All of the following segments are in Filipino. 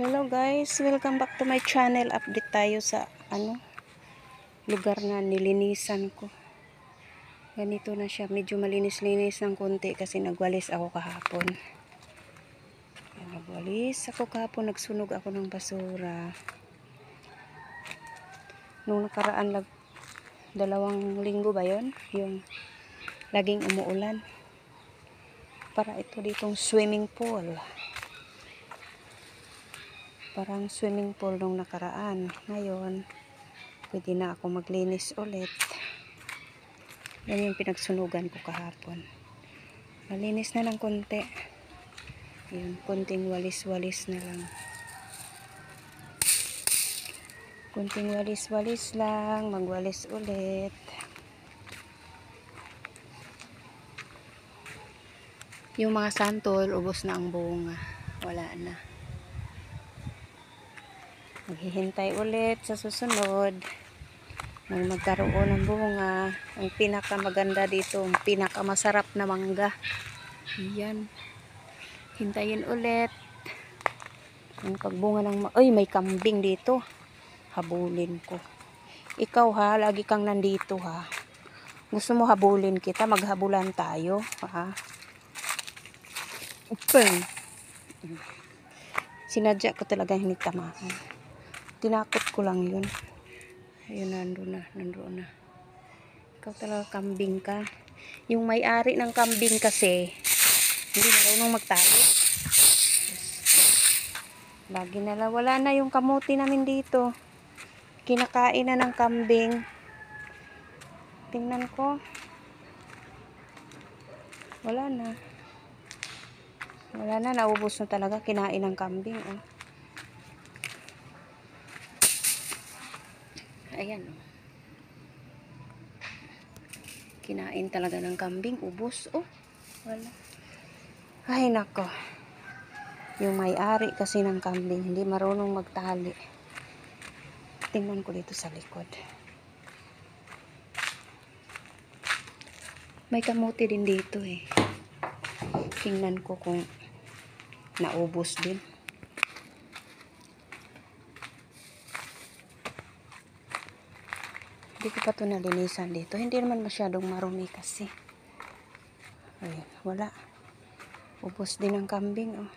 Hello guys, welcome back to my channel. Update tayo sa lugar na nilinisan ko. Ganito na siya, medyo malinis-linis ng konti kasi nagwalis ako kahapon. Nagsunog ako ng basura. Nung nakaraan 2 linggo ba yon? Yung laging umuulan. Para ito ditong swimming pool. Parang swimming pool nung nakaraan. Ngayon, pwede na ako maglinis ulit. Yan yung pinagsunugan ko kahapon. Malinis na ng konti. Yun, konting walis-walis na lang. Konting walis-walis lang. Magwalis ulit. Yung mga santol, ubos na ang bunga. Wala na. Maghihintay ulit sa susunod nang magkaroon ng bunga. Ang pinakamaganda dito, ang pinakamasarap na mangga. Yan. Hintayin ulit. Ang pagbunga ng ay, may kambing dito. Habulin ko. Ikaw ha, lagi kang nandito ha. Gusto mo habulin kita, maghabulan tayo ha. Upeng. Sinadya ko talaga hindi tamaan. Tinakot ko lang yun. Ayun, nandoon na. Ikaw talaga kambing ka. Yung may-ari ng kambing kasi, hindi marunong magtalo. Lagi wala na yung kamuti namin dito. Kinakain na ng kambing. Tingnan ko. Wala na. Naubos na talaga. Kinain ng kambing. Oh. Ayan. Oh. Kinain talaga ng kambing. Ubos. Oh. Wala. Ay, nako. Yung may-ari kasi ng kambing, hindi marunong magtali. Tingnan ko dito sa likod. May kamote din dito eh. Tingnan ko kung naubos din. Hindi ko pa ito nalinisan dito. Hindi naman masyadong marumi kasi. Ay, wala. Ubos din ang kambing. Oh.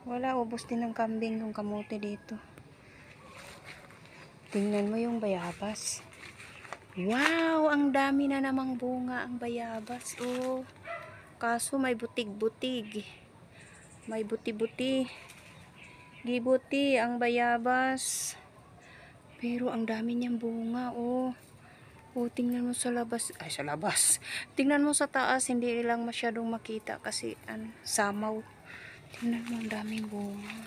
Wala, ubos din ng kambing yung kamote dito. Tingnan mo yung bayabas. Wow! Ang dami na namang bunga ang bayabas. Oh. Kaso may butig-butig. May buti-buti. Di buti ang bayabas. Pero ang dami niyang bunga. Oh. Oh, tingnan mo sa labas. Ay, sa labas. Tingnan mo sa taas. Hindi lang masyadong makita kasi samaw. Tingnan mo, ang daming bunga.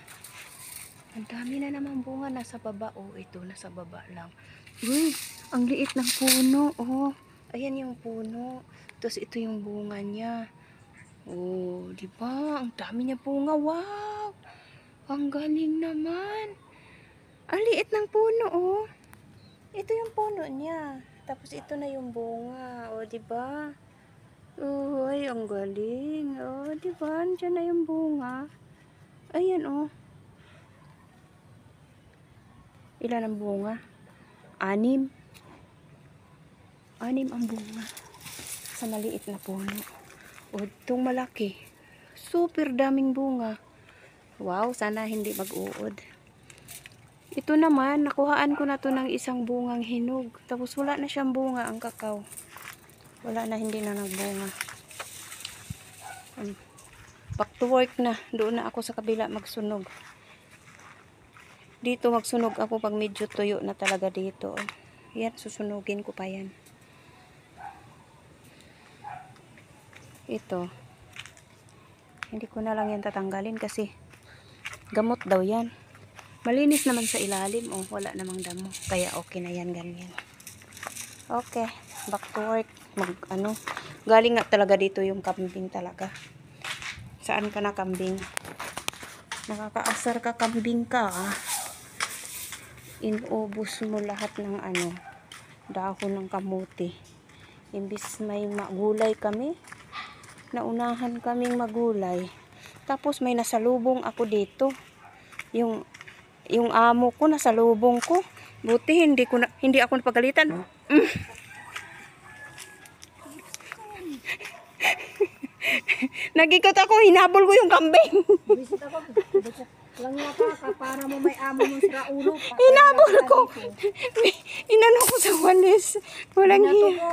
Ang dami na naman bunga. Nasa baba. Oh, ito. Nasa baba lang. Uy, ang liit ng puno. Oh, ayan yung puno. Tapos ito yung bunga niya. Oh, di ba? Ang dami niya bunga. Wow! Ang galing naman. Ang liit ng puno, oh. Ito yung puno niya. Tapos ito na yung bunga. Oh, di ba? Oh, ay, ang galing. Oh, di ba? Andiyan na yung bunga. Ayan, oh. Ilan ang bunga? 6. 6 ang bunga. Sa maliit na puno. O, itong malaki. Super daming bunga. Wow, sana hindi mag-uod. Ito naman, nakuhaan ko na to ng isang bungang hinog. Tapos wala na siyang bunga ang kakao. Wala na, hindi na nagbunga. Back to work na. Doon na ako sa kabila magsunog. Dito magsunog ako pag medyo tuyo na talaga dito. Yan, susunugin ko pa yan. Ito. Hindi ko na lang yan tatanggalin kasi gamot daw yan. Malinis naman sa ilalim. Oh, wala namang damo. Kaya okay na yan, ganyan. Okay, back to work. Galing nga talaga dito yung kambing talaga. Saan ka na kambing? Nakakaasar ka, kambing ka. Inubos mo lahat ng dahon ng kamuti. Imbis may magulay kami, naunahan kaming magulay. Tapos may nasalubong ako dito. Yung amo ko nasalubong ko. Buti hindi ako napagalitan. Nagikot ako, hinabol ko yung kambing. Bisit ako. Lang ka para mo may amo mo sa ulo. Hinabol ko. Inano ko sa walis. Walang hiya.